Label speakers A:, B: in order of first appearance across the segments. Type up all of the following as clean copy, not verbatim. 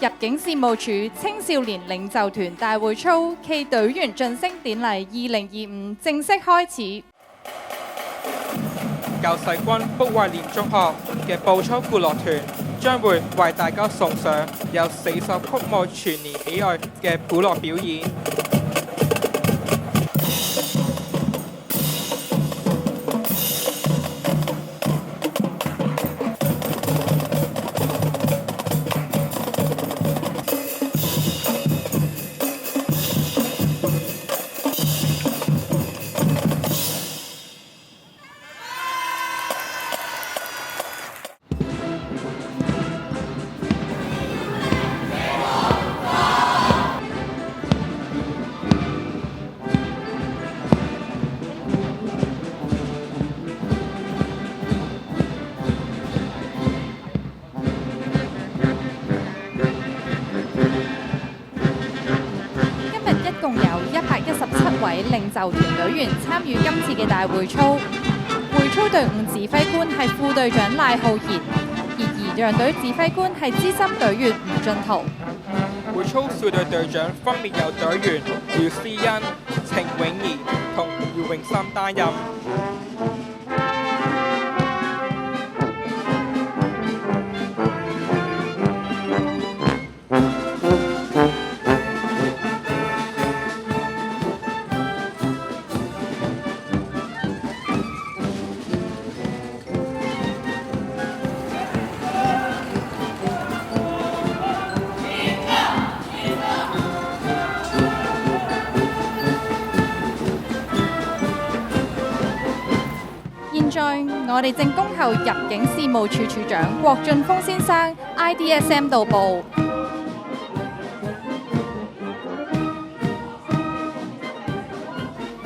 A: 入境事務處青少年領袖團大會操暨隊員晉升典禮2025正式開始。
B: 救世軍福慧廉中學嘅步操歡樂團將會為大家送上有4首曲目全年喜愛嘅歡樂表演。
A: 共有117位領袖團隊員參與今次嘅大會操。會操隊伍指揮官係副隊長賴浩然，而儀仗隊指揮官係資深隊員吳俊圖。
B: 會操少隊隊長分別由隊員廖思欣、程永儀同姚永森擔任。
A: 現在我哋正恭候入境事務處處長郭俊峰先生 IDSM 到埗。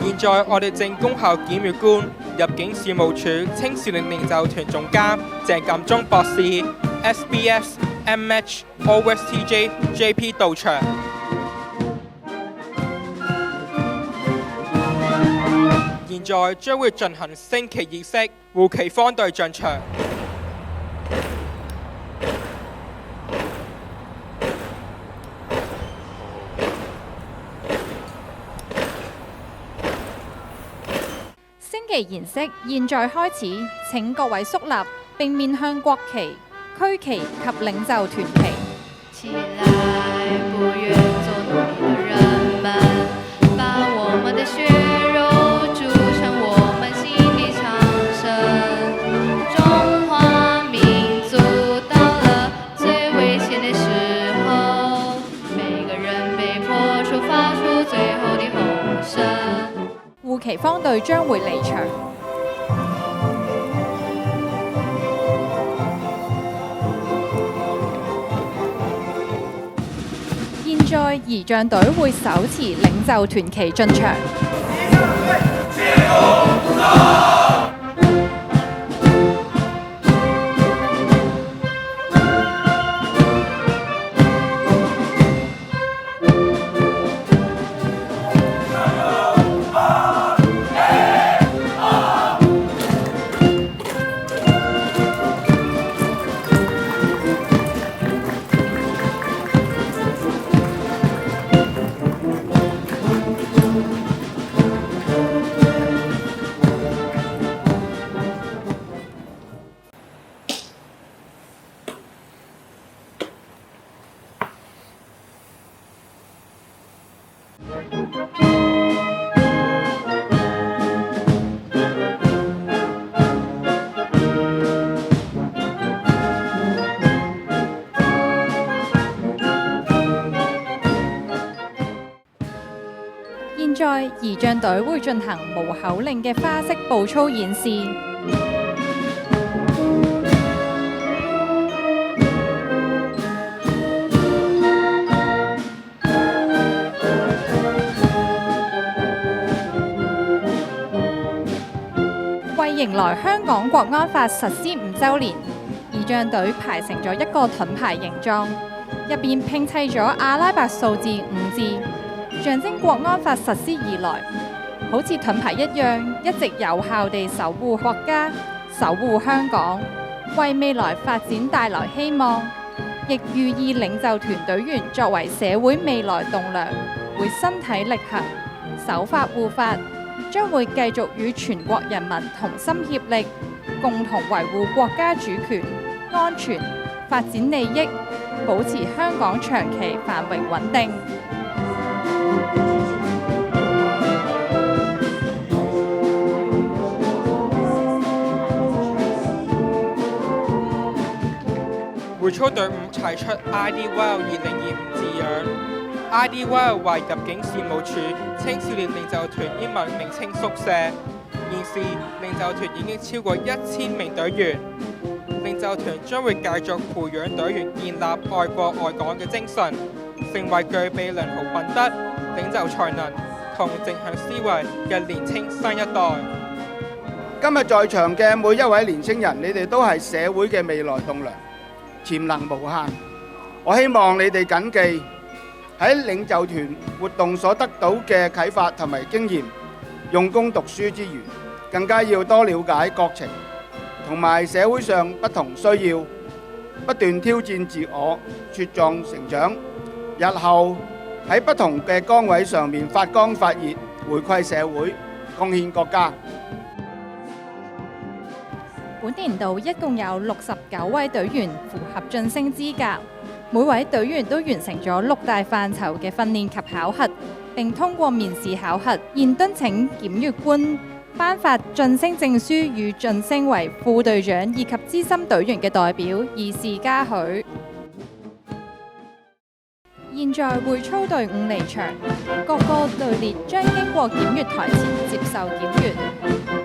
B: 現在我哋正恭候檢閱官入境事務處青少年領袖團總監鄭錦忠博士 SBS MH OSTJ JP 到場。現在將會進行升旗儀式，護旗方隊進場。
A: 升旗儀式現在開始，請各位肅立並面向國旗、區旗及領袖團旗。
C: 起來，不願做奴隸的人們，把我們的血肉築成我們心的長城。中華民族到了最危險的時候，每個人被迫出發出最後的吼聲。
A: 護旗方隊將會離場。現在儀仗隊會手持領袖團旗進場。現在儀仗隊會進行無口令嘅花式步操演示。為迎來香港國安法實施5週年，儀仗隊排成咗一個盾牌形狀，入邊拼砌咗阿拉伯數字5字。象徵國安法實施以來，好似盾牌一樣，一直有效地守護國家、守護香港，為未來發展帶來希望。亦寓意領袖團隊員作為社會未來棟樑，會身體力行、守法護法，將會繼續與全國人民同心協力，共同維護國家主權、安全、發展利益，保持香港長期繁榮穩定。
B: 會操隊伍齊出 IDWell 2025字樣 ，IDWell 為入境事務處青少年領袖團英文名稱縮寫。現時領袖團已經超過1000名隊員，領袖團將會繼續培養隊員建立愛國愛港嘅精神，成為具備良好品德、領袖才能同正向思維嘅年青新一代。
D: 今日在場嘅每一位年青人，你哋都係社會嘅未來棟樑，潛能無限。我希望你哋謹記喺領袖團活動所得到嘅啟發同埋經驗，用功讀書之餘，更加要多了解國情同埋社會上不同需要，不斷挑戰自我，茁壯成長。日後喺不同嘅崗位上面發光發熱，回饋社會，貢獻國家。
A: 本年度一共有69位隊員符合晉升資格，每位隊員都完成咗6大範疇嘅訓練及考核，並通過面試考核。現敦請檢閱官頒發晉升證書與晉升為副隊長以及資深隊員嘅代表，以示嘉許。現在會操隊伍離場，各個隊列將經過檢閱台前接受檢閱。